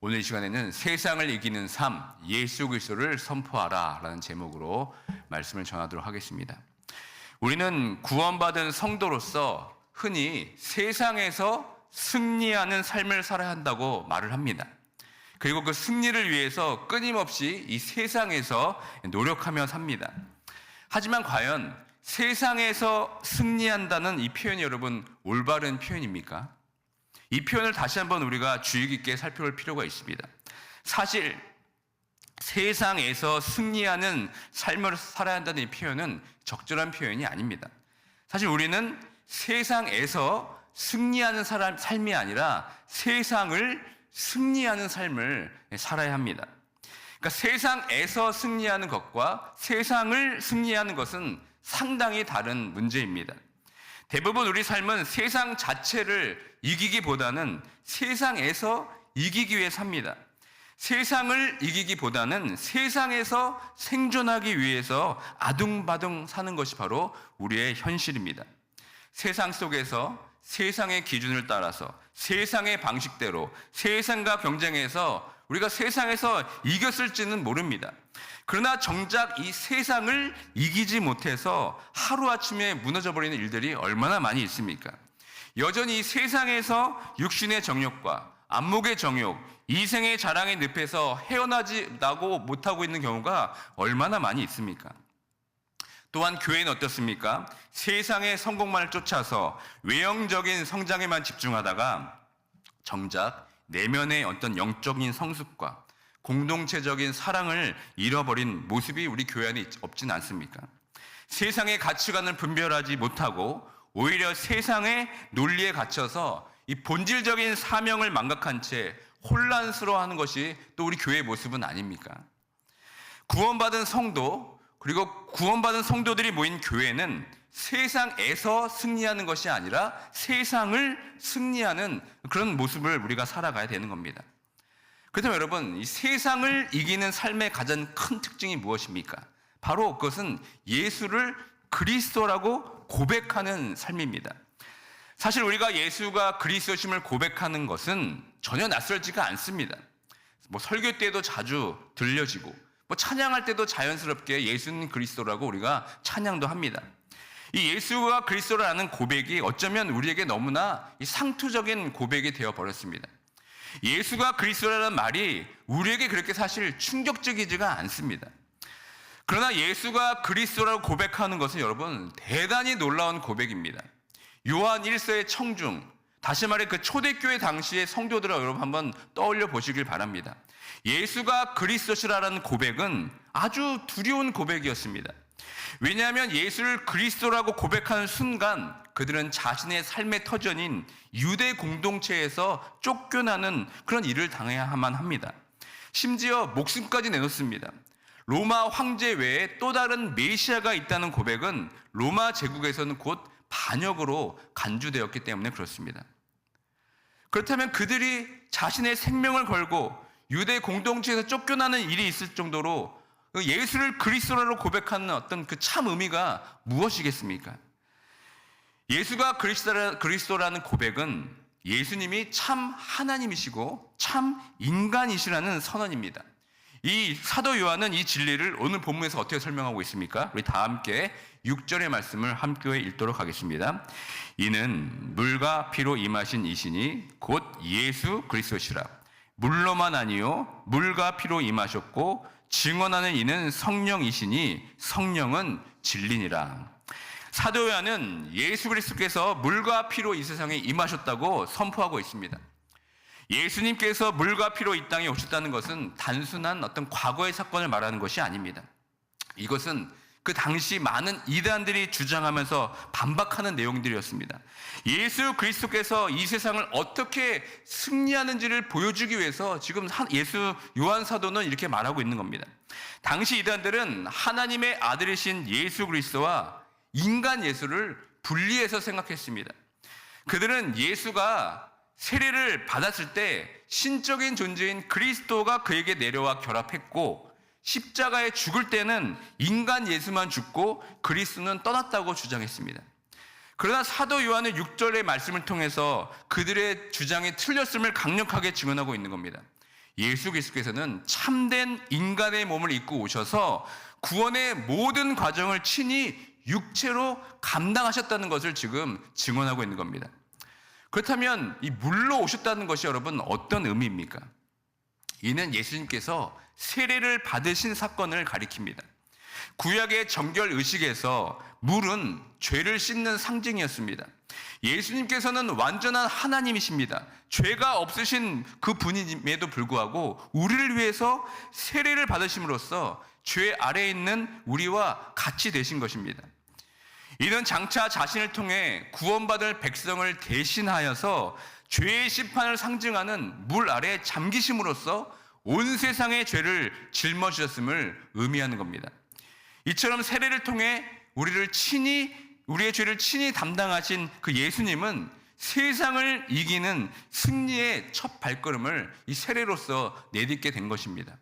오늘 이 시간에는 세상을 이기는 삶, 예수 그리스도를 선포하라 라는 제목으로 말씀을 전하도록 하겠습니다. 우리는 구원받은 성도로서 흔히 세상에서 승리하는 삶을 살아야 한다고 말을 합니다. 그리고 그 승리를 위해서 끊임없이 이 세상에서 노력하며 삽니다. 하지만 과연 세상에서 승리한다는 이 표현이 여러분 올바른 표현입니까? 이 표현을 다시 한번 우리가 주의 깊게 살펴볼 필요가 있습니다. 사실 세상에서 승리하는 삶을 살아야 한다는 이 표현은 적절한 표현이 아닙니다. 사실 우리는 세상에서 승리하는 삶이 아니라 세상을 승리하는 삶을 살아야 합니다. 그러니까 세상에서 승리하는 것과 세상을 승리하는 것은 상당히 다른 문제입니다. 대부분 우리 삶은 세상 자체를 이기기보다는 세상에서 이기기 위해 삽니다. 세상을 이기기보다는 세상에서 생존하기 위해서 아둥바둥 사는 것이 바로 우리의 현실입니다. 세상 속에서 세상의 기준을 따라서 세상의 방식대로 세상과 경쟁해서 우리가 세상에서 이겼을지는 모릅니다. 그러나 정작 이 세상을 이기지 못해서 하루아침에 무너져버리는 일들이 얼마나 많이 있습니까? 여전히 이 세상에서 육신의 정욕과 안목의 정욕, 이생의 자랑의 늪에서 헤어나지 못하고 있는 경우가 얼마나 많이 있습니까? 또한 교회는 어떻습니까? 세상의 성공만을 쫓아서 외형적인 성장에만 집중하다가 정작 내면의 어떤 영적인 성숙과 공동체적인 사랑을 잃어버린 모습이 우리 교회 안에 없진 않습니까? 세상의 가치관을 분별하지 못하고 오히려 세상의 논리에 갇혀서 이 본질적인 사명을 망각한 채 혼란스러워하는 것이 또 우리 교회의 모습은 아닙니까? 구원받은 성도 그리고 구원받은 성도들이 모인 교회는 세상에서 승리하는 것이 아니라 세상을 승리하는 그런 모습을 우리가 살아가야 되는 겁니다. 그렇다면 여러분, 이 세상을 이기는 삶의 가장 큰 특징이 무엇입니까? 바로 그것은 예수를 그리스도라고 고백하는 삶입니다. 사실 우리가 예수가 그리스도심을 고백하는 것은 전혀 낯설지가 않습니다. 설교 때도 자주 들려지고 찬양할 때도 자연스럽게 예수는 그리스도라고 우리가 찬양도 합니다. 이 예수가 그리스도라는 고백이 어쩌면 우리에게 너무나 상투적인 고백이 되어버렸습니다. 예수가 그리스도라는 말이 우리에게 그렇게 사실 충격적이지가 않습니다. 그러나 예수가 그리스도라고 고백하는 것은 여러분 대단히 놀라운 고백입니다. 요한 1서의 청중, 다시 말해 그 초대교회 당시의 성도들을 여러분 한번 떠올려 보시길 바랍니다. 예수가 그리스도시라는 고백은 아주 두려운 고백이었습니다. 왜냐하면 예수를 그리스도라고 고백하는 순간 그들은 자신의 삶의 터전인 유대 공동체에서 쫓겨나는 그런 일을 당해야만 합니다. 심지어 목숨까지 내놓습니다. 로마 황제 외에 또 다른 메시아가 있다는 고백은 로마 제국에서는 곧 반역으로 간주되었기 때문에 그렇습니다. 그렇다면 그들이 자신의 생명을 걸고 유대 공동체에서 쫓겨나는 일이 있을 정도로 예수를 그리스도라고 고백하는 어떤 그 참 의미가 무엇이겠습니까? 예수가 그리스도라는 고백은 예수님이 참 하나님이시고 참 인간이시라는 선언입니다. 이 사도 요한은 이 진리를 오늘 본문에서 어떻게 설명하고 있습니까? 우리 다 함께 6절의 말씀을 함께 읽도록 하겠습니다. 이는 물과 피로 임하신 이시니 곧 예수 그리스도시라. 물로만 아니요 물과 피로 임하셨고 증언하는 이는 성령이시니 성령은 진리니라. 사도 요한은 예수 그리스도께서 물과 피로 이 세상에 임하셨다고 선포하고 있습니다. 예수님께서 물과 피로 이 땅에 오셨다는 것은 단순한 어떤 과거의 사건을 말하는 것이 아닙니다. 이것은 그 당시 많은 이단들이 주장하면서 반박하는 내용들이었습니다. 예수 그리스도께서 이 세상을 어떻게 승리하는지를 보여주기 위해서 지금 요한 사도는 이렇게 말하고 있는 겁니다. 당시 이단들은 하나님의 아들이신 예수 그리스도와 인간 예수를 분리해서 생각했습니다. 그들은 예수가 세례를 받았을 때 신적인 존재인 그리스도가 그에게 내려와 결합했고 십자가에 죽을 때는 인간 예수만 죽고 그리스도는 떠났다고 주장했습니다. 그러나 사도 요한의 6절의 말씀을 통해서 그들의 주장이 틀렸음을 강력하게 증언하고 있는 겁니다. 예수 그리스도께서는 참된 인간의 몸을 입고 오셔서 구원의 모든 과정을 친히 육체로 감당하셨다는 것을 지금 증언하고 있는 겁니다. 그렇다면 이 물로 오셨다는 것이 여러분 어떤 의미입니까? 이는 예수님께서 세례를 받으신 사건을 가리킵니다. 구약의 정결 의식에서 물은 죄를 씻는 상징이었습니다. 예수님께서는 완전한 하나님이십니다. 죄가 없으신 그 분임에도 불구하고 우리를 위해서 세례를 받으심으로써 죄 아래에 있는 우리와 같이 되신 것입니다. 이는 장차 자신을 통해 구원받을 백성을 대신하여서 죄의 심판을 상징하는 물 아래 잠기심으로써 온 세상의 죄를 짊어지셨음을 의미하는 겁니다. 이처럼 세례를 통해 우리의 죄를 친히 담당하신 그 예수님은 세상을 이기는 승리의 첫 발걸음을 이 세례로서 내딛게 된 것입니다.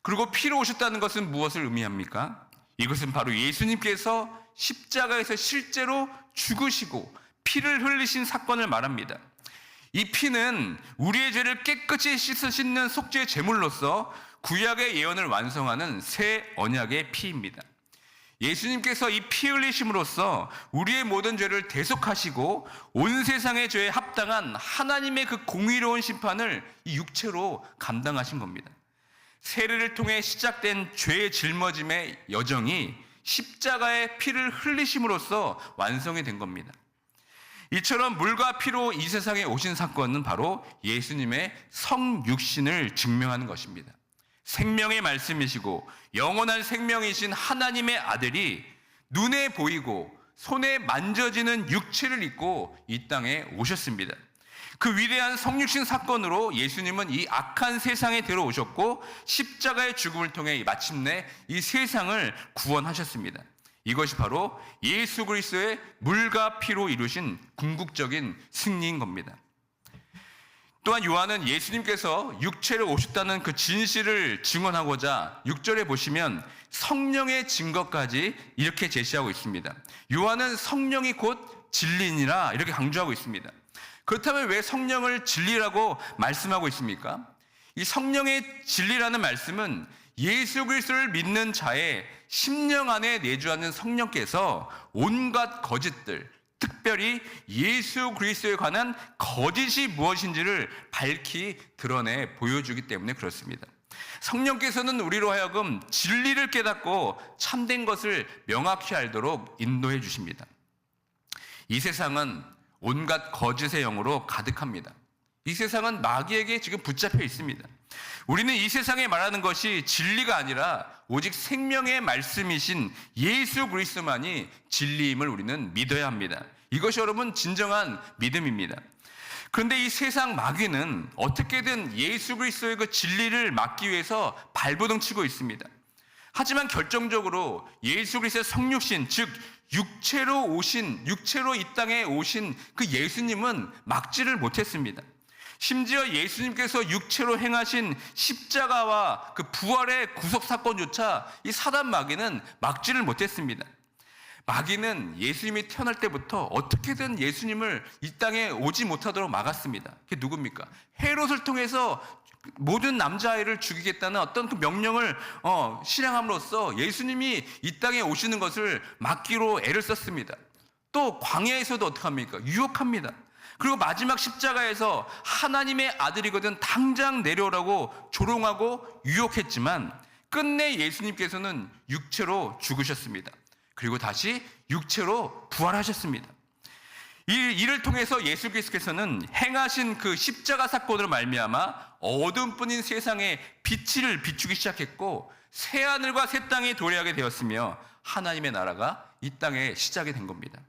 그리고 피로 오셨다는 것은 무엇을 의미합니까? 이것은 바로 예수님께서 십자가에서 실제로 죽으시고 피를 흘리신 사건을 말합니다. 이 피는 우리의 죄를 깨끗이 씻는 속죄 제물로서 구약의 예언을 완성하는 새 언약의 피입니다. 예수님께서 이 피 흘리심으로써 우리의 모든 죄를 대속하시고 온 세상의 죄에 합당한 하나님의 그 공의로운 심판을 이 육체로 감당하신 겁니다. 세례를 통해 시작된 죄의 짊어짐의 여정이 십자가의 피를 흘리심으로써 완성이 된 겁니다. 이처럼 물과 피로 이 세상에 오신 사건은 바로 예수님의 성육신을 증명하는 것입니다. 생명의 말씀이시고 영원한 생명이신 하나님의 아들이 눈에 보이고 손에 만져지는 육체를 입고 이 땅에 오셨습니다. 그 위대한 성육신 사건으로 예수님은 이 악한 세상에 들어오셨고 십자가의 죽음을 통해 마침내 이 세상을 구원하셨습니다. 이것이 바로 예수 그리스도의 물과 피로 이루신 궁극적인 승리인 겁니다. 또한 요한은 예수님께서 육체로 오셨다는 그 진실을 증언하고자 6절에 보시면 성령의 증거까지 이렇게 제시하고 있습니다. 요한은 성령이 곧 진리니라 이렇게 강조하고 있습니다. 그렇다면 왜 성령을 진리라고 말씀하고 있습니까? 이 성령의 진리라는 말씀은 예수 그리스도를 믿는 자의 심령 안에 내주하는 성령께서 온갖 거짓들, 특별히 예수 그리스도에 관한 거짓이 무엇인지를 밝히 드러내 보여주기 때문에 그렇습니다. 성령께서는 우리로 하여금 진리를 깨닫고 참된 것을 명확히 알도록 인도해 주십니다. 이 세상은 온갖 거짓의 영으로 가득합니다. 이 세상은 마귀에게 지금 붙잡혀 있습니다. 우리는 이 세상에 말하는 것이 진리가 아니라 오직 생명의 말씀이신 예수 그리스도만이 진리임을 우리는 믿어야 합니다. 이것이 여러분 진정한 믿음입니다. 그런데 이 세상 마귀는 어떻게든 예수 그리스도의 그 진리를 막기 위해서 발버둥 치고 있습니다. 하지만 결정적으로 예수 그리스도의 성육신, 즉 육체로 이 땅에 오신 그 예수님은 막지를 못했습니다. 심지어 예수님께서 육체로 행하신 십자가와 그 부활의 구속 사건조차 이 사단 마귀는 막지를 못했습니다. 마귀는 예수님이 태어날 때부터 어떻게든 예수님을 이 땅에 오지 못하도록 막았습니다. 그게 누굽니까? 헤롯을 통해서 모든 남자아이를 죽이겠다는 어떤 그 명령을 실행함으로써 예수님이 이 땅에 오시는 것을 막기로 애를 썼습니다. 또 광야에서도 어떻게 합니까? 유혹합니다. 그리고 마지막 십자가에서 하나님의 아들이거든 당장 내려오라고 조롱하고 유혹했지만 끝내 예수님께서는 육체로 죽으셨습니다. 그리고 다시 육체로 부활하셨습니다. 이를 통해서 예수 그리스도께서는 행하신 그 십자가 사건으로 말미암아 어둠뿐인 세상에 빛을 비추기 시작했고 새하늘과 새 땅이 도래하게 되었으며 하나님의 나라가 이 땅에 시작이 된 겁니다.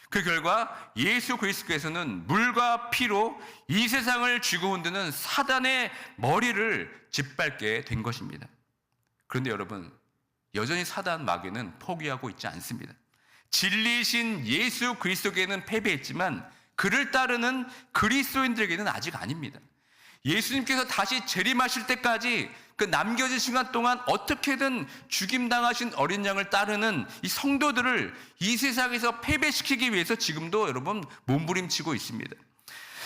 그 결과 예수 그리스도께서는 물과 피로 이 세상을 쥐고 흔드는 사단의 머리를 짓밟게 된 것입니다. 그런데 여러분, 여전히 사단 마귀는 포기하고 있지 않습니다. 진리이신 예수 그리스도에게는 패배했지만 그를 따르는 그리스도인들에게는 아직 아닙니다. 예수님께서 다시 재림하실 때까지 그 남겨진 시간 동안 어떻게든 죽임당하신 어린 양을 따르는 이 성도들을 이 세상에서 패배시키기 위해서 지금도 여러분 몸부림치고 있습니다.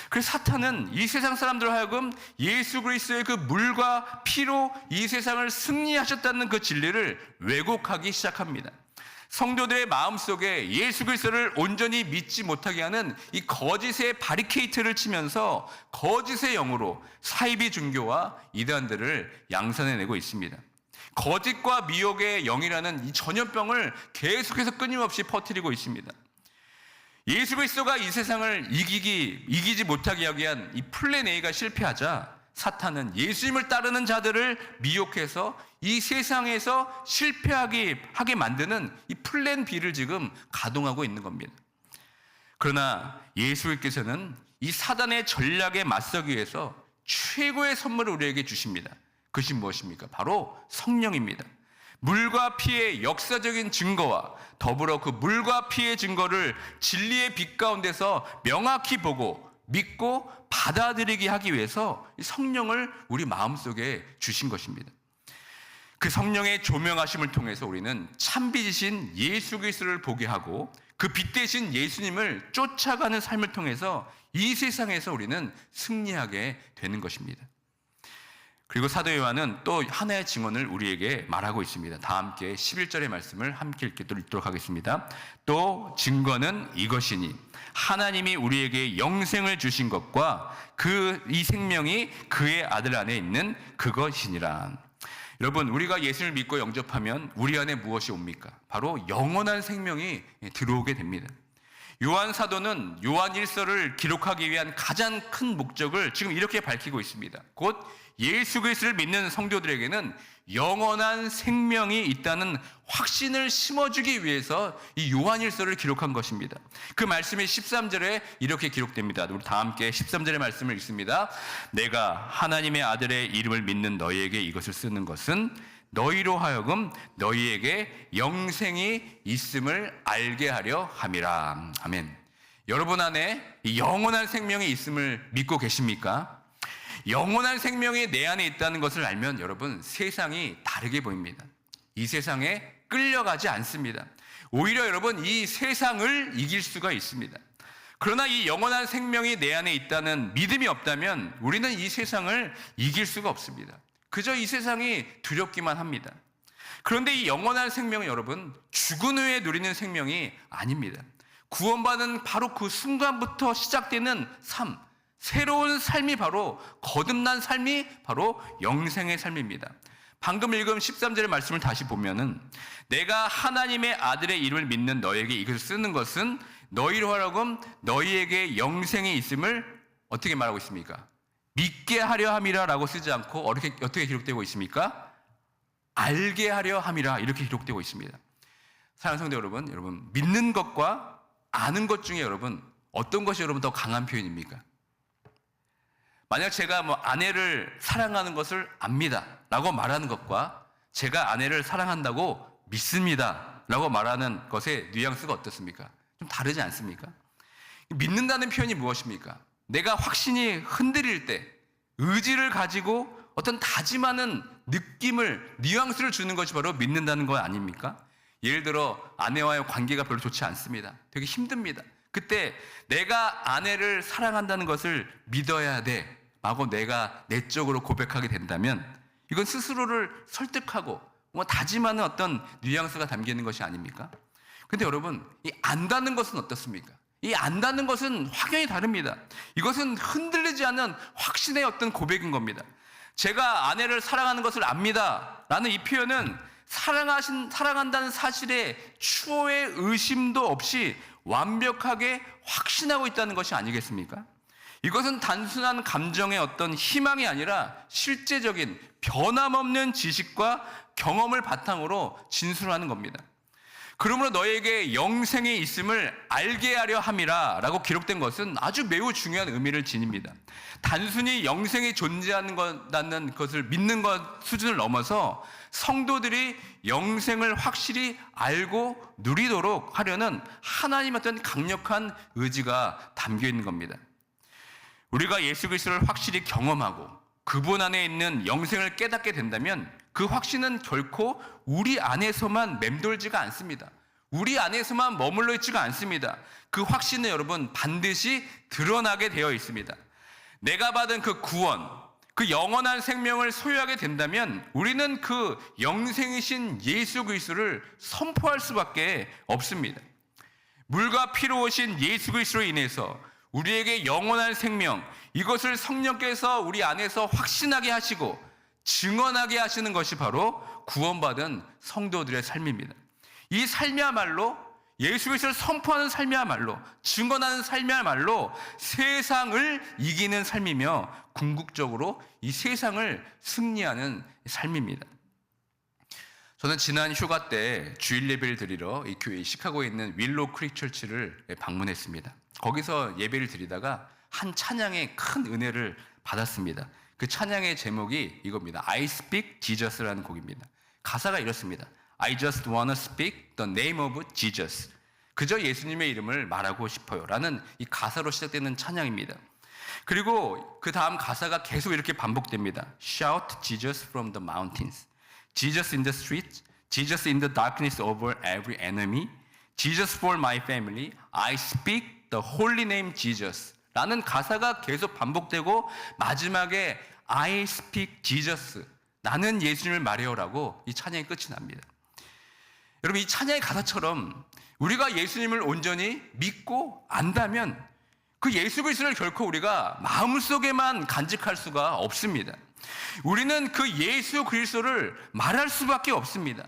그래서 사탄은 이 세상 사람들로 하여금 예수 그리스도의 그 물과 피로 이 세상을 승리하셨다는 그 진리를 왜곡하기 시작합니다. 성도들의 마음속에 예수 그리스도를 온전히 믿지 못하게 하는 이 거짓의 바리케이트를 치면서 거짓의 영으로 사이비 종교와 이단들을 양산해내고 있습니다. 거짓과 미혹의 영이라는 이 전염병을 계속해서 끊임없이 퍼뜨리고 있습니다. 예수 그리스도가 이 세상을 이기지 못하게 하기 위한 이 플랜 A가 실패하자 사탄은 예수님을 따르는 자들을 미혹해서 이 세상에서 실패하게 만드는 이 플랜 B를 지금 가동하고 있는 겁니다. 그러나 예수님께서는 이 사단의 전략에 맞서기 위해서 최고의 선물을 우리에게 주십니다. 그것이 무엇입니까? 바로 성령입니다. 물과 피의 역사적인 증거와 더불어 그 물과 피의 증거를 진리의 빛 가운데서 명확히 보고 믿고 받아들이게 하기 위해서 성령을 우리 마음속에 주신 것입니다. 그 성령의 조명하심을 통해서 우리는 참빛이신 예수 그리스도를 보게 하고 그 빛 대신 예수님을 쫓아가는 삶을 통해서 이 세상에서 우리는 승리하게 되는 것입니다. 그리고 사도 요한은 또 하나의 증언을 우리에게 말하고 있습니다. 다 함께 11절의 말씀을 함께 읽도록 하겠습니다. 또 증거는 이것이니 하나님이 우리에게 영생을 주신 것과 이 생명이 그의 아들 안에 있는 그것이니라. 여러분, 우리가 예수를 믿고 영접하면 우리 안에 무엇이 옵니까? 바로 영원한 생명이 들어오게 됩니다. 요한 사도는 요한 1서를 기록하기 위한 가장 큰 목적을 지금 이렇게 밝히고 있습니다. 곧 예수 그리스도를 믿는 성도들에게는 영원한 생명이 있다는 확신을 심어주기 위해서 이 요한 1서를 기록한 것입니다. 그 말씀이 13절에 이렇게 기록됩니다. 우리 다 함께 13절의 말씀을 읽습니다. 내가 하나님의 아들의 이름을 믿는 너희에게 이것을 쓰는 것은 너희로 하여금 너희에게 영생이 있음을 알게 하려 함이라. 아멘. 여러분 안에 이 영원한 생명이 있음을 믿고 계십니까? 영원한 생명이 내 안에 있다는 것을 알면 여러분 세상이 다르게 보입니다. 이 세상에 끌려가지 않습니다. 오히려 여러분 이 세상을 이길 수가 있습니다. 그러나 이 영원한 생명이 내 안에 있다는 믿음이 없다면 우리는 이 세상을 이길 수가 없습니다. 그저 이 세상이 두렵기만 합니다. 그런데 이 영원한 생명은 여러분 죽은 후에 누리는 생명이 아닙니다. 구원받은 바로 그 순간부터 시작되는 삶, 새로운 삶이 바로 거듭난 삶이 바로 영생의 삶입니다. 방금 읽은 13절의 말씀을 다시 보면은 내가 하나님의 아들의 이름을 믿는 너에게 이것을 쓰는 것은 너희로 하여금 너희에게 영생이 있음을 어떻게 말하고 있습니까? 믿게 하려 함이라 라고 쓰지 않고 어떻게 기록되고 있습니까? 알게 하려 함이라 이렇게 기록되고 있습니다. 사랑하는 성도 여러분 믿는 것과 아는 것 중에 여러분 어떤 것이 여러분 더 강한 표현입니까? 만약 제가 아내를 사랑하는 것을 압니다 라고 말하는 것과 제가 아내를 사랑한다고 믿습니다 라고 말하는 것의 뉘앙스가 어떻습니까? 좀 다르지 않습니까? 믿는다는 표현이 무엇입니까? 내가 확신이 흔들릴 때 의지를 가지고 어떤 다짐하는 느낌을 뉘앙스를 주는 것이 바로 믿는다는 거 아닙니까? 예를 들어 아내와의 관계가 별로 좋지 않습니다. 되게 힘듭니다. 그때 내가 아내를 사랑한다는 것을 믿어야 돼 라고 내가 내적으로 고백하게 된다면 이건 스스로를 설득하고 다짐하는 어떤 뉘앙스가 담기는 것이 아닙니까? 근데 여러분 이 안다는 것은 어떻습니까? 이 안다는 것은 확연히 다릅니다. 이것은 흔들리지 않는 확신의 어떤 고백인 겁니다. 제가 아내를 사랑하는 것을 압니다 라는 이 표현은 사랑한다는 사실에 추호의 의심도 없이 완벽하게 확신하고 있다는 것이 아니겠습니까? 이것은 단순한 감정의 어떤 희망이 아니라 실제적인 변함없는 지식과 경험을 바탕으로 진술하는 겁니다. 그러므로 너에게 영생이 있음을 알게 하려 함이라 라고 기록된 것은 아주 매우 중요한 의미를 지닙니다. 단순히 영생이 존재한다는 것을 믿는 것 수준을 넘어서 성도들이 영생을 확실히 알고 누리도록 하려는 하나님의 어떤 강력한 의지가 담겨 있는 겁니다. 우리가 예수 그리스도를 확실히 경험하고 그분 안에 있는 영생을 깨닫게 된다면 그 확신은 결코 우리 안에서만 맴돌지가 않습니다. 우리 안에서만 머물러 있지가 않습니다. 그 확신은 여러분 반드시 드러나게 되어 있습니다. 내가 받은 그 구원, 그 영원한 생명을 소유하게 된다면 우리는 그 영생이신 예수 그리스도를 선포할 수밖에 없습니다. 물과 피로 오신 예수 그리스도로 인해서 우리에게 영원한 생명, 이것을 성령께서 우리 안에서 확신하게 하시고 증언하게 하시는 것이 바로 구원받은 성도들의 삶입니다. 이 삶이야말로 예수 그리스도를 선포하는 삶이야말로, 증언하는 삶이야말로 세상을 이기는 삶이며 궁극적으로 이 세상을 승리하는 삶입니다. 저는 지난 휴가 때 주일 예배를 드리러 이 교회 시카고에 있는 윌로우 크릭 처치를 방문했습니다. 거기서 예배를 드리다가 한 찬양의 큰 은혜를 받았습니다. 그 찬양의 제목이 이겁니다. I speak Jesus라는 곡입니다. 가사가 이렇습니다. I just wanna speak the name of Jesus. 그저 예수님의 이름을 말하고 싶어요 라는 이 가사로 시작되는 찬양입니다. 그리고 그 다음 가사가 계속 이렇게 반복됩니다. Shout Jesus from the mountains. Jesus in the streets. Jesus in the darkness over every enemy. Jesus for my family. I speak the holy name Jesus. 라는 가사가 계속 반복되고 마지막에 I speak Jesus. 나는 예수님을 말해요라고 이 찬양이 끝이 납니다. 여러분, 이 찬양의 가사처럼 우리가 예수님을 온전히 믿고 안다면 그 예수 그리스도를 결코 우리가 마음속에만 간직할 수가 없습니다. 우리는 그 예수 그리스도를 말할 수밖에 없습니다.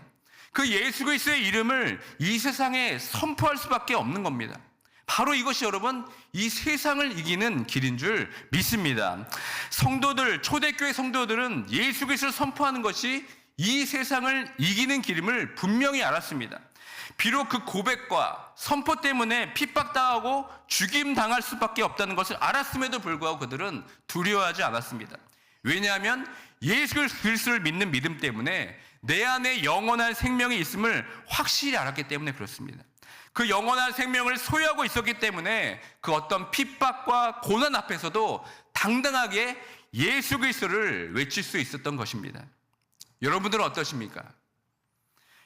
그 예수 그리스도의 이름을 이 세상에 선포할 수밖에 없는 겁니다. 바로 이것이 여러분 이 세상을 이기는 길인 줄 믿습니다. 성도들, 초대교회 성도들은 예수 그리스도를 선포하는 것이 이 세상을 이기는 길임을 분명히 알았습니다. 비록 그 고백과 선포 때문에 핍박당하고 죽임당할 수밖에 없다는 것을 알았음에도 불구하고 그들은 두려워하지 않았습니다. 왜냐하면 예수 그리스도를 믿는 믿음 때문에 내 안에 영원한 생명이 있음을 확실히 알았기 때문에 그렇습니다. 그 영원한 생명을 소유하고 있었기 때문에 그 어떤 핍박과 고난 앞에서도 당당하게 예수 그리스도를 외칠 수 있었던 것입니다. 여러분들은 어떠십니까?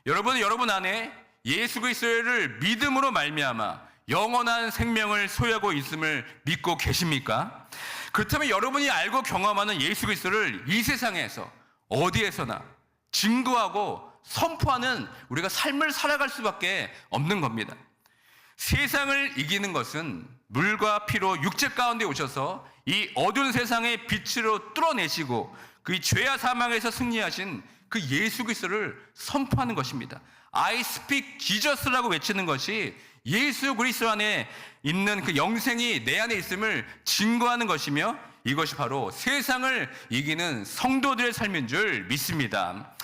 여러분은 여러분 안에 예수 그리스도를 믿음으로 말미암아 영원한 생명을 소유하고 있음을 믿고 계십니까? 그렇다면 여러분이 알고 경험하는 예수 그리스도를 이 세상에서 어디에서나 증거하고 선포하는 우리가 삶을 살아갈 수밖에 없는 겁니다. 세상을 이기는 것은 물과 피로 육체 가운데 오셔서 이 어두운 세상의 빛으로 뚫어내시고 그 죄와 사망에서 승리하신 그 예수 그리스도를 선포하는 것입니다. I speak Jesus라고 외치는 것이 예수 그리스도 안에 있는 그 영생이 내 안에 있음을 증거하는 것이며 이것이 바로 세상을 이기는 성도들의 삶인 줄 믿습니다.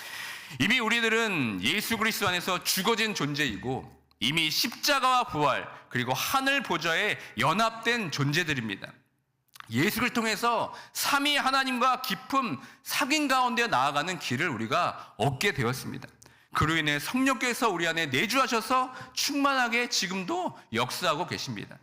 이미 우리들은 예수 그리스도 안에서 죽어진 존재이고 이미 십자가와 부활 그리고 하늘 보좌에 연합된 존재들입니다. 예수를 통해서 삼위 하나님과 깊은 사귐 가운데 나아가는 길을 우리가 얻게 되었습니다. 그로 인해 성령께서 우리 안에 내주하셔서 충만하게 지금도 역사하고 계십니다.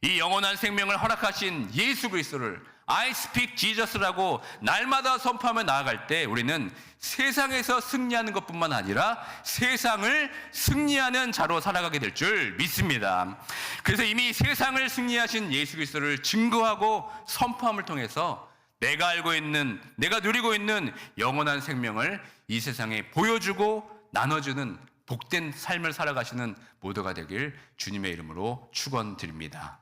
이 영원한 생명을 허락하신 예수 그리스도를 I speak Jesus라고 날마다 선포하며 나아갈 때 우리는 세상에서 승리하는 것뿐만 아니라 세상을 승리하는 자로 살아가게 될 줄 믿습니다. 그래서 이미 세상을 승리하신 예수 그리스도를 증거하고 선포함을 통해서 내가 알고 있는, 내가 누리고 있는 영원한 생명을 이 세상에 보여주고 나눠주는 복된 삶을 살아가시는 모두가 되길 주님의 이름으로 축원드립니다.